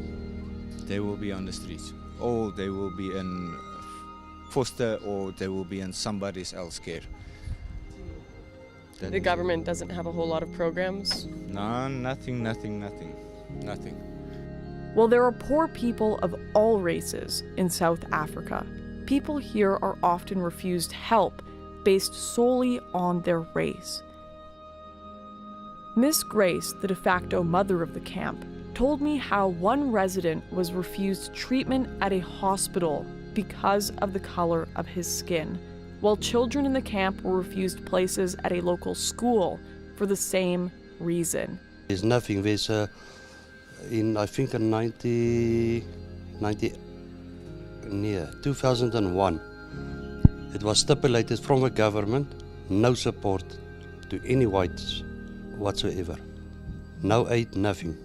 They will be on the streets. Or they will be in foster, or they will be in somebody else's care. The government doesn't have a whole lot of programs? No, nothing. Well, there are poor people of all races in South Africa. People here are often refused help based solely on their race. Miss Grace, the de facto mother of the camp, told me how one resident was refused treatment at a hospital because of the color of his skin, while children in the camp were refused places at a local school for the same reason. There's nothing. There's I think in 2001, it was stipulated from the government, no support to any whites whatsoever. No aid, nothing.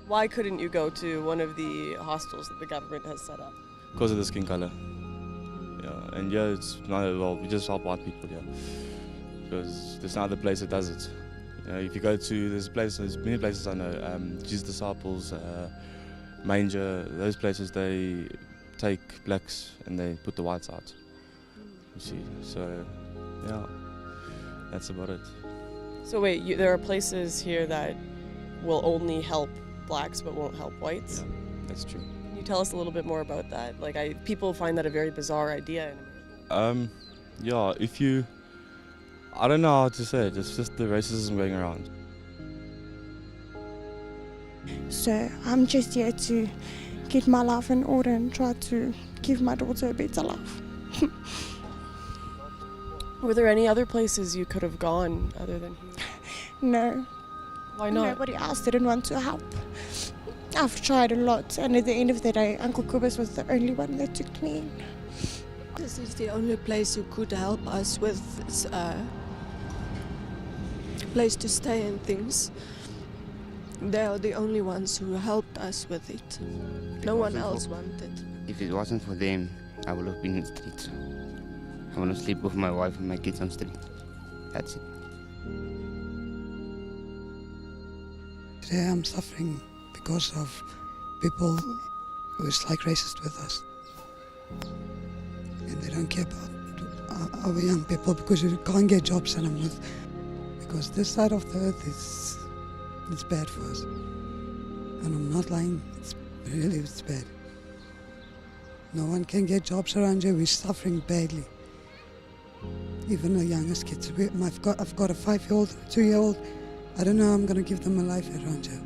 Why couldn't you go to one of the hostels that the government has set up? Because of the skin color. Yeah, and yeah, it's not at all. We just help white people here. Because there's no other place that does it. You know, if you go to, there's many places I know, Jesus Disciples, Manger, those places, they take blacks and they put the whites out. You see, so yeah, that's about it. So wait, there are places here that will only help blacks but won't help whites? Yeah, that's true. Can you tell us a little bit more about that? Like, people find that a very bizarre idea. Yeah, if you, I don't know how to say it, it's just the racism going around. So I'm just here to get my life in order and try to give my daughter a better life. Were there any other places you could have gone other than here? No. Why not? Nobody else didn't want to help. I've tried a lot, and at the end of the day, Uncle Kubus was the only one that took me in. This is the only place who could help us with place to stay and things. They are the only ones who helped us with it. No one else wanted. If it wasn't for them, I would have been in the streets. I want to sleep with my wife and my kids on the street. That's it. Today I'm suffering because of people who is like racist with us. And they don't care about our young people because you can't get jobs and I'm with. Because this side of the earth it's bad for us. And I'm not lying, it's bad. No one can get jobs around here, we're suffering badly. Even the youngest kids. I've got a 5-year-old, a 2-year-old. I don't know how I'm going to give them a life around here.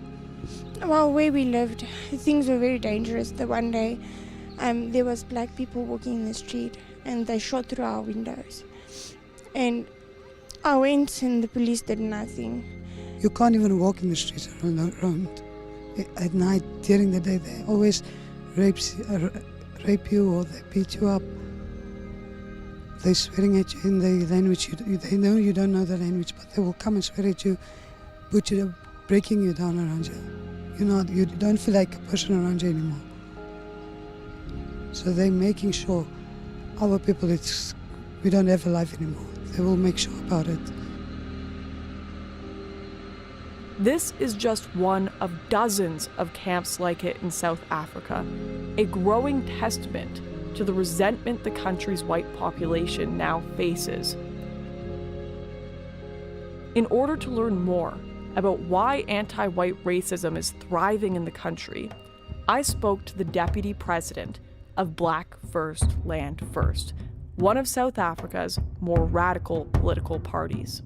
Well, where we lived, things were very dangerous. The one day, there was black people walking in the street and they shot through our windows. And I went and the police did nothing. You can't even walk in the streets around. At night, during the day, they always rape you or they beat you up. They're swearing at you in the language. They know you don't know the language, but they will come and swear at you, breaking you down around you. You don't feel like a person around you anymore. So they're making sure our people, we don't have a life anymore. They will make sure about it. This is just one of dozens of camps like it in South Africa, a growing testament to the resentment the country's white population now faces. In order to learn more about why anti-white racism is thriving in the country, I spoke to the deputy president of Black First, Land First, one of South Africa's more radical political parties.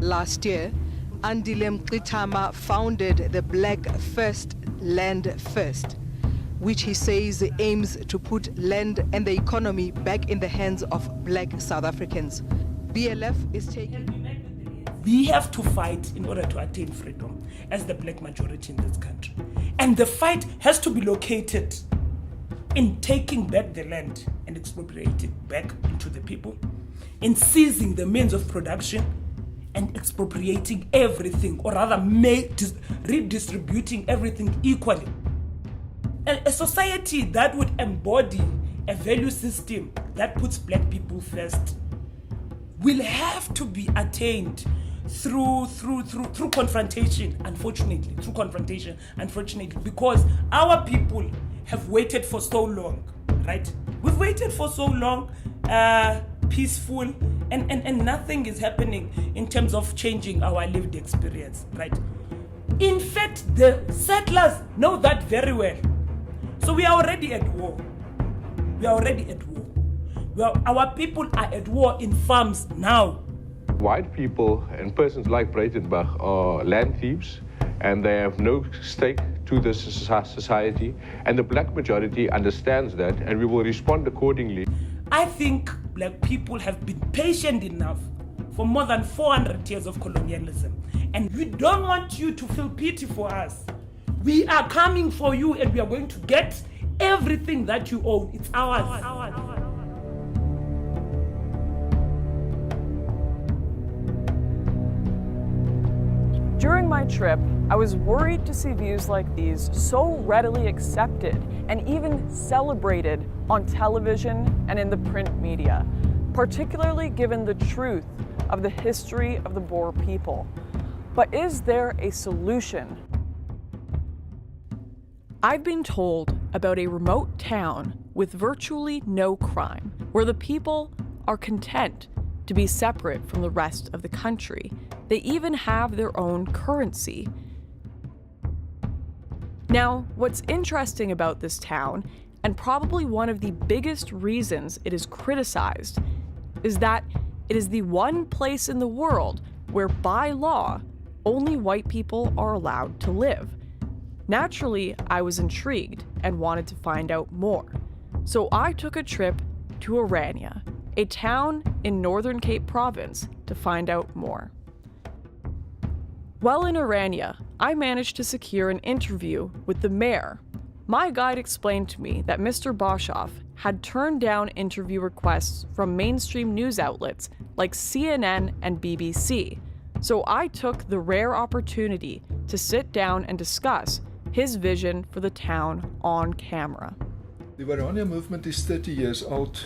Last year, Andile Mngxitama founded the Black First, Land First, which he says aims to put land and the economy back in the hands of black South Africans. BLF is taking... We have to fight in order to attain freedom as the black majority in this country. And the fight has to be located in taking back the land and expropriating it back into the people, in seizing the means of production and expropriating everything, or rather redistributing everything equally. A society that would embody a value system that puts black people first will have to be attained through confrontation, unfortunately, because our people have waited for so long, right? We've waited for so long, peaceful, and nothing is happening in terms of changing our lived experience, right? In fact, the settlers know that very well. So we are already at war. Our people are at war in farms now. White people and persons like Breitenbach are land thieves, and they have no stake to this society, and the black majority understands that, and we will respond accordingly. I think black people have been patient enough for more than 400 years of colonialism, and we don't want you to feel pity for us. We are coming for you, and we are going to get everything that you own. It's ours. During my trip, I was worried to see views like these so readily accepted and even celebrated on television and in the print media, particularly given the truth of the history of the Boer people. But is there a solution? I've been told about a remote town with virtually no crime, where the people are content to be separate from the rest of the country. They even have their own currency. Now, what's interesting about this town, and probably one of the biggest reasons it is criticized, is that it is the one place in the world where, by law, only white people are allowed to live. Naturally, I was intrigued and wanted to find out more. So I took a trip to Orania, a town in Northern Cape Province, to find out more. While in Orania, I managed to secure an interview with the mayor. My guide explained to me that Mr. Boshoff had turned down interview requests from mainstream news outlets like CNN and BBC, so I took the rare opportunity to sit down and discuss his vision for the town on camera. The Orania movement is 30 years old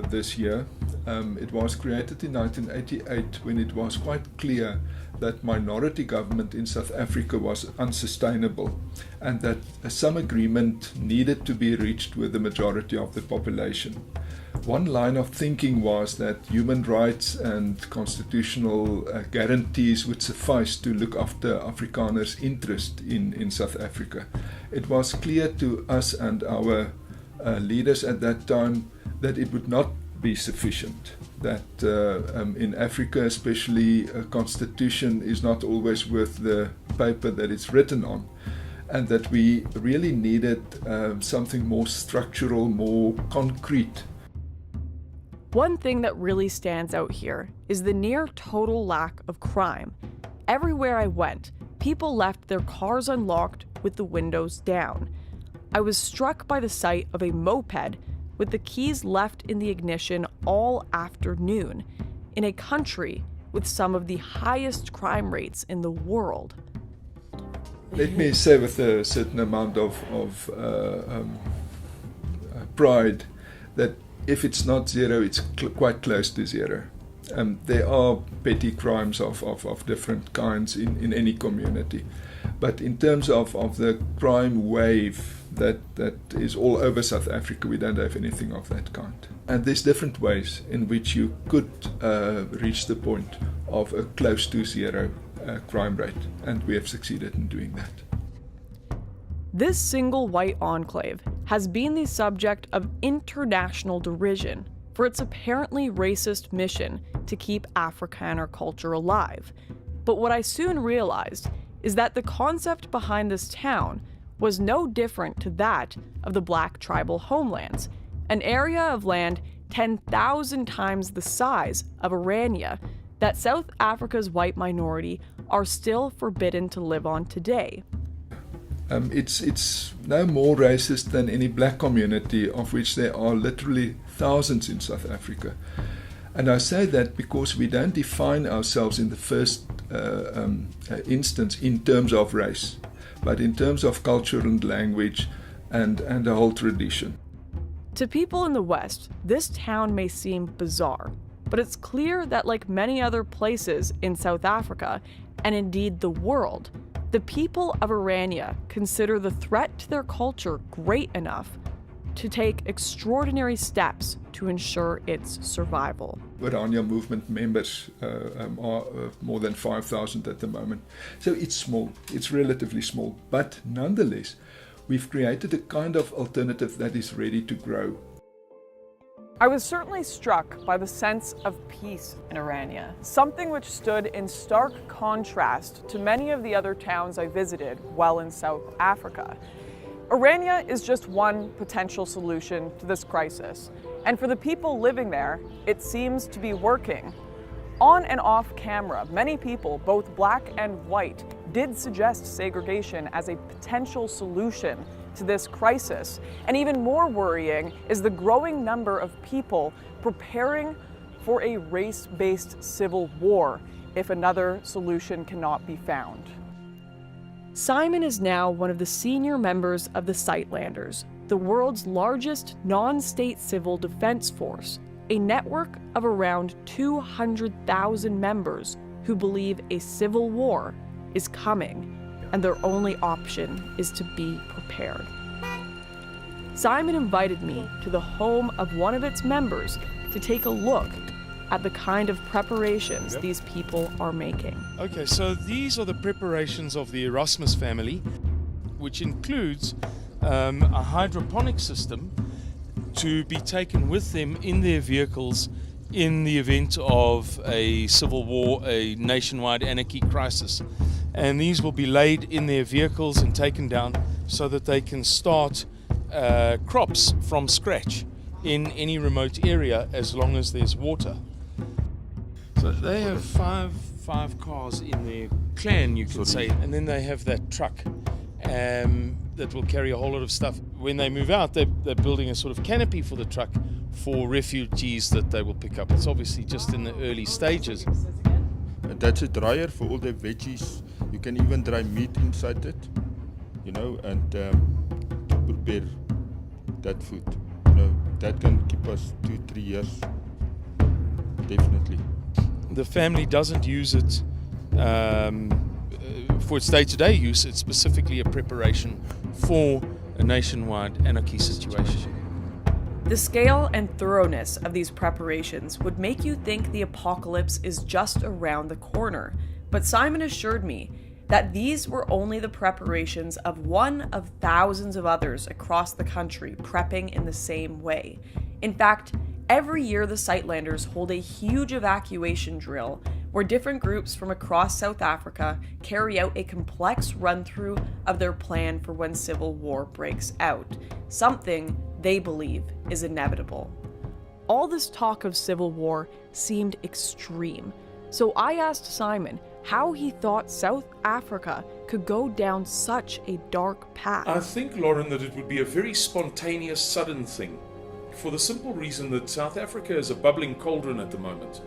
this year. It was created in 1988 when it was quite clear that minority government in South Africa was unsustainable and that some agreement needed to be reached with the majority of the population. One line of thinking was that human rights and constitutional guarantees would suffice to look after Afrikaners' interest in South Africa. It was clear to us and our leaders at that time that it would not be sufficient, that in Africa especially a constitution is not always worth the paper that it's written on, and that we really needed something more structural, more concrete. One thing that really stands out here is the near total lack of crime. Everywhere I went, people left their cars unlocked with the windows down. I was struck by the sight of a moped with the keys left in the ignition all afternoon, in a country with some of the highest crime rates in the world. Let me say with a certain amount of pride that if it's not zero, it's quite close to zero. There are petty crimes of different kinds in any community. But in terms of the crime wave that is all over South Africa, we don't have anything of that kind. And there's different ways in which you could reach the point of a close to zero crime rate, and we have succeeded in doing that. This single white enclave has been the subject of international derision for its apparently racist mission to keep Afrikaner culture alive. But what I soon realized is that the concept behind this town was no different to that of the Black tribal homelands, an area of land 10,000 times the size of Orania that South Africa's white minority are still forbidden to live on today. It's no more racist than any black community, of which there are literally thousands in South Africa. And I say that because we don't define ourselves in the first instance in terms of race, but in terms of culture and language and a whole tradition. To people in the West, this town may seem bizarre, but it's clear that like many other places in South Africa, and indeed the world, the people of Orania consider the threat to their culture great enough to take extraordinary steps to ensure its survival. Orania movement members are more than 5,000 at the moment. So it's small, it's relatively small, but nonetheless, we've created a kind of alternative that is ready to grow. I was certainly struck by the sense of peace in Orania, something which stood in stark contrast to many of the other towns I visited while in South Africa. Orania is just one potential solution to this crisis, and for the people living there, it seems to be working. On and off camera, many people, both black and white, did suggest segregation as a potential solution to this crisis. And even more worrying is the growing number of people preparing for a race-based civil war if another solution cannot be found. Simon is now one of the senior members of the Sightlanders, the world's largest non-state civil defense force, a network of around 200,000 members who believe a civil war is coming, and their only option is to be prepared. Simon invited me to the home of one of its members to take a look at the kind of preparations these people are making. Okay, so these are the preparations of the Erasmus family, which includes a hydroponic system to be taken with them in their vehicles in the event of a civil war, a nationwide anarchy crisis. And these will be laid in their vehicles and taken down so that they can start crops from scratch in any remote area as long as there's water. So they have five cars in their clan, you could say, and then they have that truck that will carry a whole lot of stuff. When they move out, they're building a sort of canopy for the truck for refugees that they will pick up. It's obviously just in the early stages. That's a dryer for all the veggies. You can even dry meat inside it, and to prepare that food. That can keep us 2-3 years, definitely. The family doesn't use it for its day-to-day use. It's specifically a preparation for a nationwide anarchy situation. The scale and thoroughness of these preparations would make you think the apocalypse is just around the corner, but Simon assured me that these were only the preparations of one of thousands of others across the country prepping in the same way. In fact, every year the Sightlanders hold a huge evacuation drill where different groups from across South Africa carry out a complex run-through of their plan for when civil war breaks out, something they believe is inevitable. All this talk of civil war seemed extreme, so I asked Simon how he thought South Africa could go down such a dark path. I think, Lauren, that it would be a very spontaneous, sudden thing, for the simple reason that South Africa is a bubbling cauldron at the moment.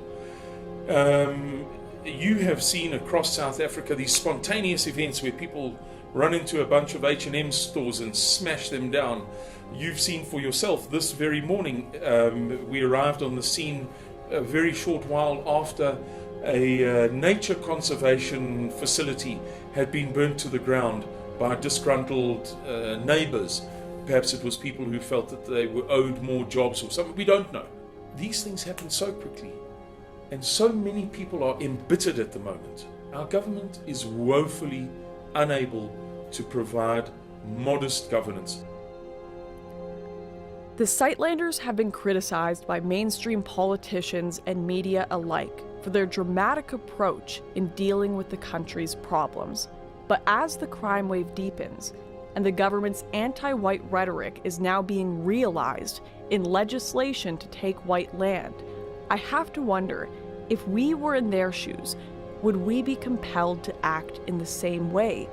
You have seen across South Africa these spontaneous events where people run into a bunch of H&M stores and smash them down. You've seen for yourself this very morning. We arrived on the scene a very short while after a nature conservation facility had been burnt to the ground by disgruntled neighbors. Perhaps it was people who felt that they were owed more jobs or something. We don't know. These things happen so quickly, and so many people are embittered at the moment. Our government is woefully unable to provide modest governance. The Sightlanders have been criticized by mainstream politicians and media alike for their dramatic approach in dealing with the country's problems. But as the crime wave deepens, and the government's anti-white rhetoric is now being realized in legislation to take white land, I have to wonder, if we were in their shoes, would we be compelled to act in the same way?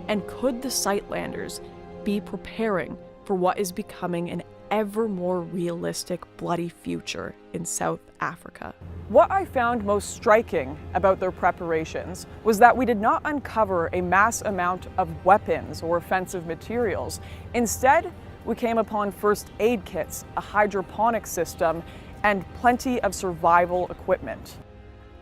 And could the Sightlanders be preparing for what is becoming an ever more realistic bloody future in South Africa? What I found most striking about their preparations was that we did not uncover a mass amount of weapons or offensive materials. Instead, we came upon first aid kits, a hydroponic system, and plenty of survival equipment.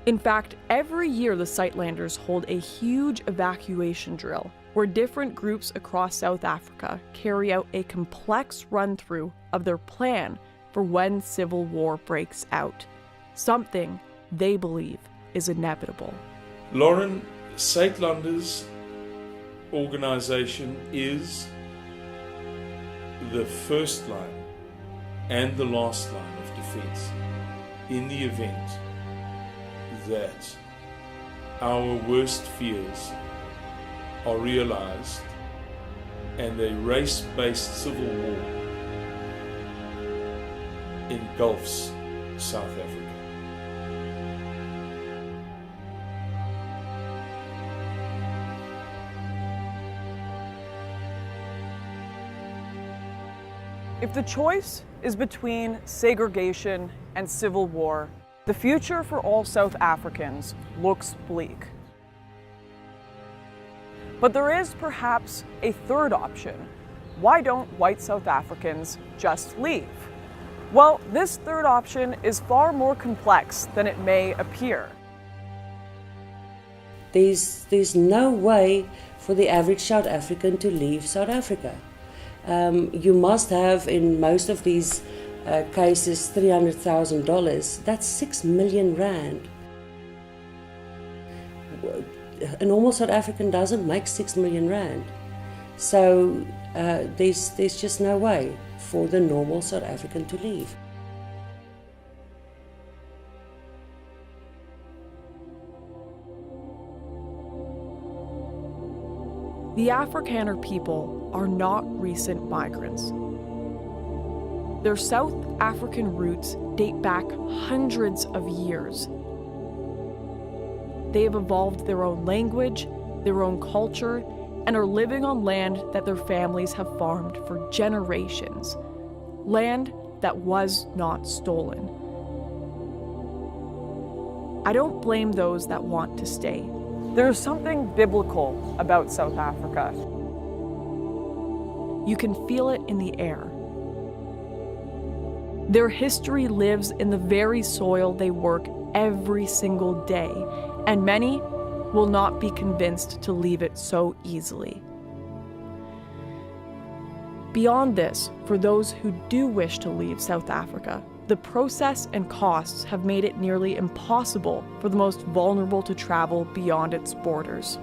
In fact, every year the Sightlanders hold a huge evacuation drill where different groups across South Africa carry out a complex run-through of their plan for when civil war breaks out, something they believe is inevitable. Lauren, Sightlanders organization is the first line and the last line of defense in the event that our worst fears are realized and a race-based civil war engulfs South Africa. If the choice is between segregation and civil war, the future for all South Africans looks bleak. But there is perhaps a third option. Why don't white South Africans just leave? Well, this third option is far more complex than it may appear. There's no way for the average South African to leave South Africa. You must have, in most of these cases, $300,000. That's 6 million rand. A normal South African doesn't make 6 million rand. So there's just no way for the normal South African to leave. The Afrikaner people are not recent migrants. Their South African roots date back hundreds of years. They have evolved their own language, their own culture, and are living on land that their families have farmed for generations. Land that was not stolen. I don't blame those that want to stay. There is something biblical about South Africa. You can feel it in the air. Their history lives in the very soil they work every single day, and many will not be convinced to leave it so easily. Beyond this, for those who do wish to leave South Africa, the process and costs have made it nearly impossible for the most vulnerable to travel beyond its borders.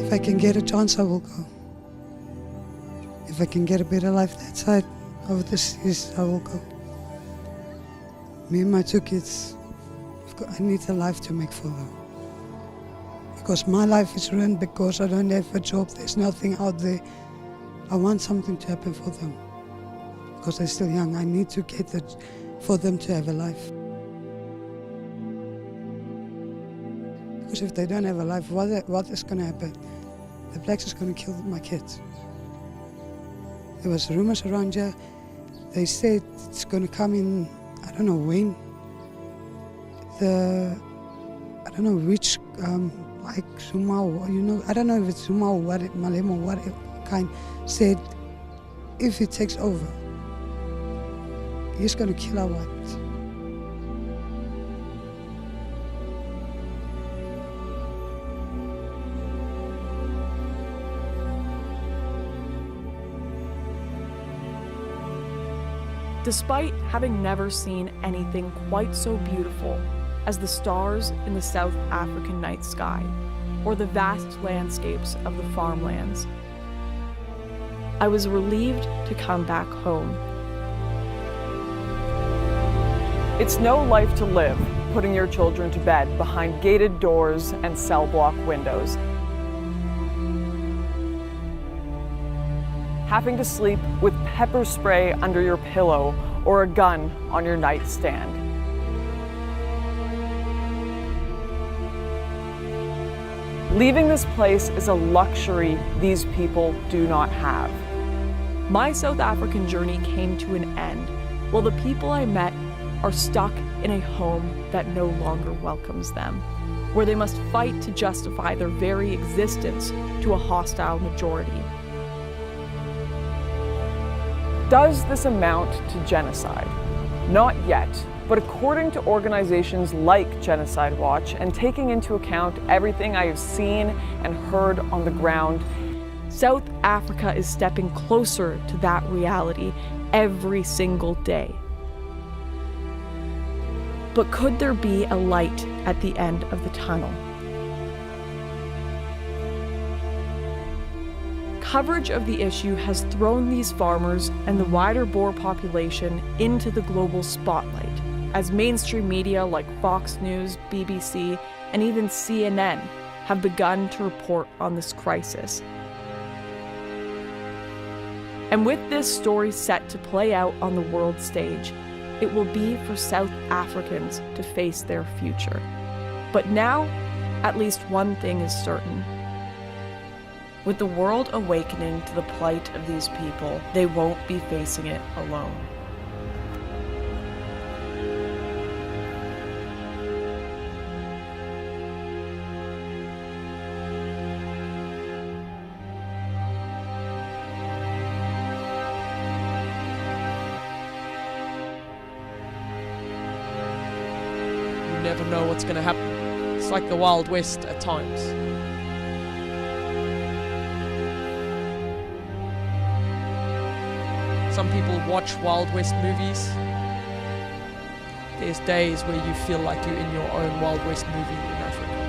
If I can get a chance, I will go. If I can get a better life that side of the seas, I will go. Me and my 2 kids, I need a life to make for them. Because my life is ruined because I don't have a job, there's nothing out there. I want something to happen for them. Because they're still young, I need to get it for them to have a life. Because if they don't have a life, what is going to happen? The blacks is going to kill my kids. There was rumors around here. They said it's going to come in, I don't know when. I don't know which, like Zuma, or, you know, I don't know if it's Zuma or what, Malema or what kind, said if he takes over, he's going to kill our whites. Despite having never seen anything quite so beautiful as the stars in the South African night sky, or the vast landscapes of the farmlands, I was relieved to come back home. It's no life to live, putting your children to bed behind gated doors and cell block windows. Having to sleep with pepper spray under your pillow or a gun on your nightstand. Leaving this place is a luxury these people do not have. My South African journey came to an end, while the people I met are stuck in a home that no longer welcomes them, where they must fight to justify their very existence to a hostile majority. Does this amount to genocide? Not yet, but according to organizations like Genocide Watch, and taking into account everything I have seen and heard on the ground, South Africa is stepping closer to that reality every single day. But could there be a light at the end of the tunnel? coverage of the issue has thrown these farmers and the wider Boer population into the global spotlight, as mainstream media like Fox News, BBC, and even CNN have begun to report on this crisis. And with this story set to play out on the world stage, it will be for South Africans to face their future. But now, at least one thing is certain. With the world awakening to the plight of these people, they won't be facing it alone. You never know what's going to happen. It's like the Wild West at times. Some people watch Wild West movies. There's days where you feel like you're in your own Wild West movie in Africa.